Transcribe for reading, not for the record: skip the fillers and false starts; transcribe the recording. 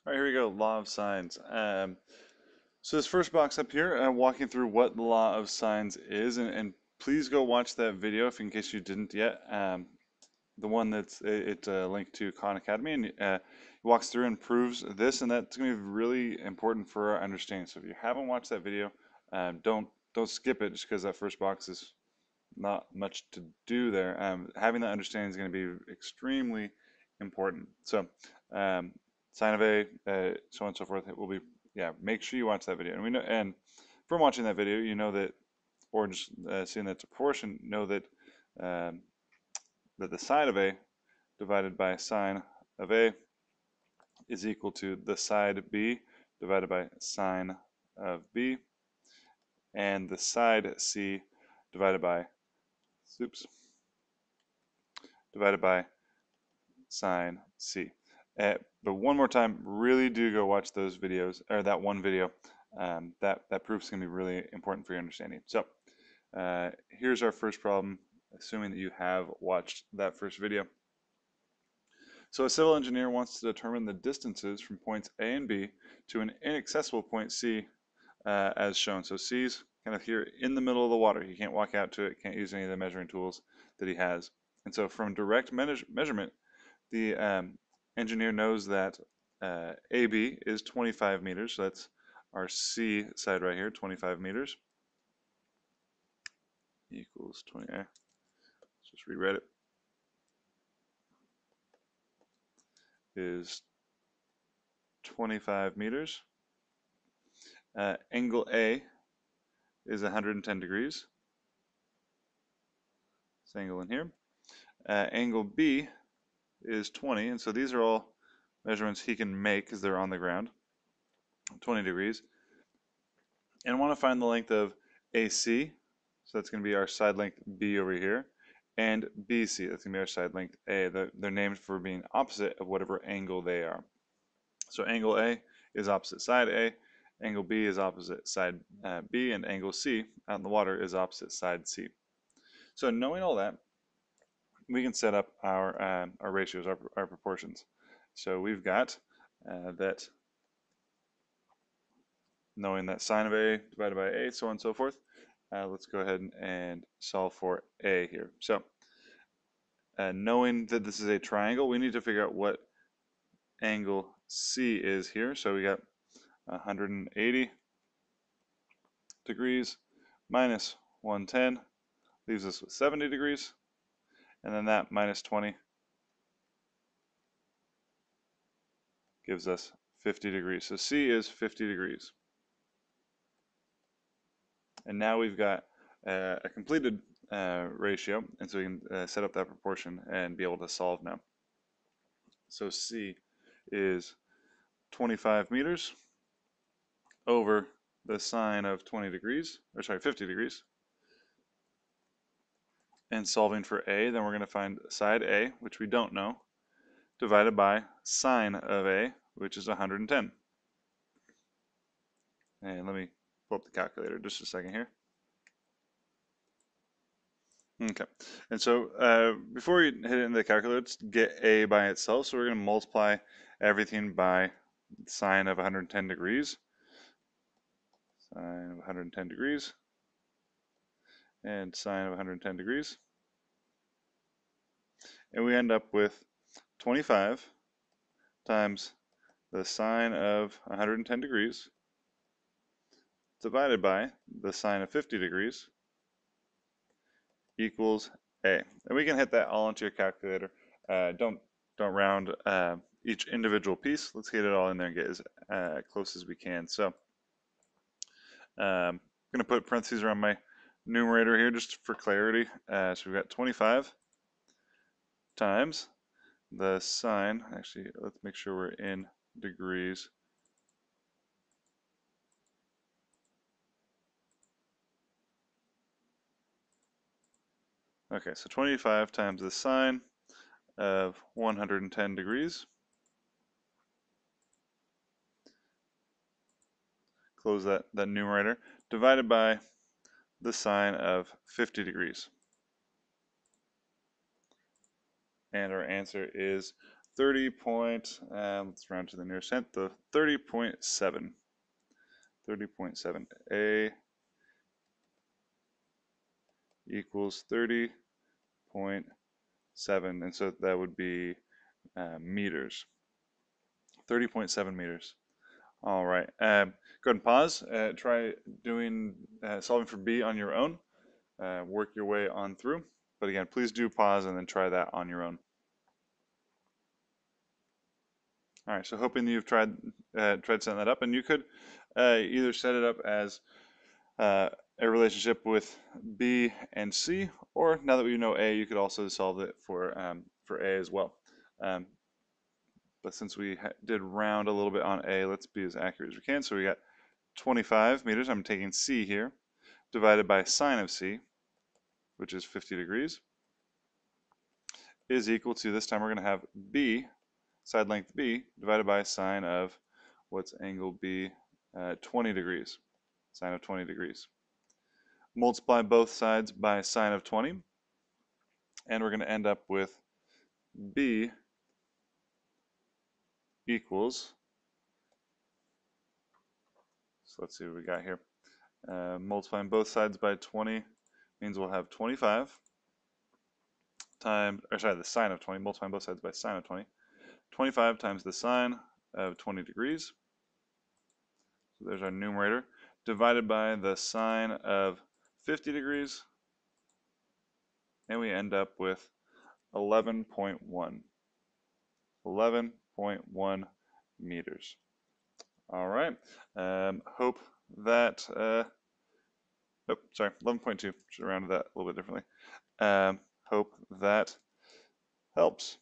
All right, here we go. Law of sines. So this first box up here, I'm walking through what the law of sines is, and please go watch that video if in case you didn't yet. The one that's linked to Khan Academy, and it walks through and proves this, and that's going to be really important for our understanding. So if you haven't watched that video, don't skip it just because that first box is not much to do there. Having that understanding is going to be extremely important. So, sine of A, so on and so forth. It will be, yeah. Make sure you watch that video, and we know, and from watching that video, you know that, or just seeing that proportion, know that that the side of A divided by sine of A is equal to the side B divided by sine of B, and the side C divided by, oops, divided by sine C. But one more time, really do go watch those videos, or that one video. That proof's going to be really important for your understanding. So here's our first problem, assuming that you have watched that first video. So a civil engineer wants to determine the distances from points A and B to an inaccessible point C as shown. So C's kind of here in the middle of the water. He can't walk out to it, can't use any of the measuring tools that he has. And so from direct measurement, the engineer knows that AB is 25 meters, so that's our C side right here, 25 meters equals 20. Let's just rewrite it. Is 25 meters. Angle A is 110 degrees. This angle in here. Angle B is 20, and so these are all measurements he can make because they're on the ground. 20 degrees. And I want to find the length of AC, so that's going to be our side length B over here, and BC, that's going to be our side length A. They're named for being opposite of whatever angle they are. So angle A is opposite side A, angle B is opposite side B, and angle C out in the water is opposite side C. So knowing all that, we can set up our ratios, our proportions. So we've got that, knowing that sine of A divided by A, so on and so forth. Let's go ahead and solve for A here. So knowing that this is a triangle, we need to figure out what angle C is here. So we got 180 degrees minus 110 leaves us with 70 degrees, and then that minus 20 gives us 50 degrees. So C is 50 degrees. And now we've got a completed ratio, and so we can set up that proportion and be able to solve now. So C is 25 meters over the sine of 20 degrees, or sorry, 50 degrees. And solving for A, then we're going to find side A, which we don't know, divided by sine of A, which is 110. And let me pull up the calculator just a second here. Okay, and so before we hit it into the calculator, let's get A by itself. So we're going to multiply everything by sine of 110 degrees. Sine of 110 degrees. And sine of 110 degrees. And we end up with 25 times the sine of 110 degrees divided by the sine of 50 degrees equals A. And we can hit that all into your calculator. Don't round each individual piece. Let's get it all in there and get as close as we can. So I'm going to put parentheses around my numerator here just for clarity. So we've got 25 times the sine. Actually, let's make sure we're in degrees. Okay, so 25 times the sine of 110 degrees. Close that numerator, divided by the sine of 50 degrees. And our answer is let's round to the nearest tenth, the 30.7. 30.7. A equals 30.7, and so that would be meters. 30.7 meters. All right. Go ahead and pause. Try doing solving for B on your own. Work your way on through. But again, please do pause and then try that on your own. All right. So hoping you've tried setting that up, and you could either set it up as a relationship with B and C, or now that we know A, you could also solve it for A as well. But since we did round a little bit on A, let's be as accurate as we can. So we got 25 meters, I'm taking C here, divided by sine of C, which is 50 degrees, is equal to, this time we're going to have B, side length B, divided by sine of, what's angle B, 20 degrees, sine of 20 degrees. Multiply both sides by sine of 20, and we're going to end up with B equals, so let's see what we got here. Multiplying both sides by 20 means we'll have 25 times, or sorry, the sine of 20, multiplying both sides by sine of 20. 25 times the sine of 20 degrees, so there's our numerator, divided by the sine of 50 degrees, and we end up with 11.1. 11.1 meters. All right. Hope that, sorry, 11.2. Should have rounded that a little bit differently. Hope that helps.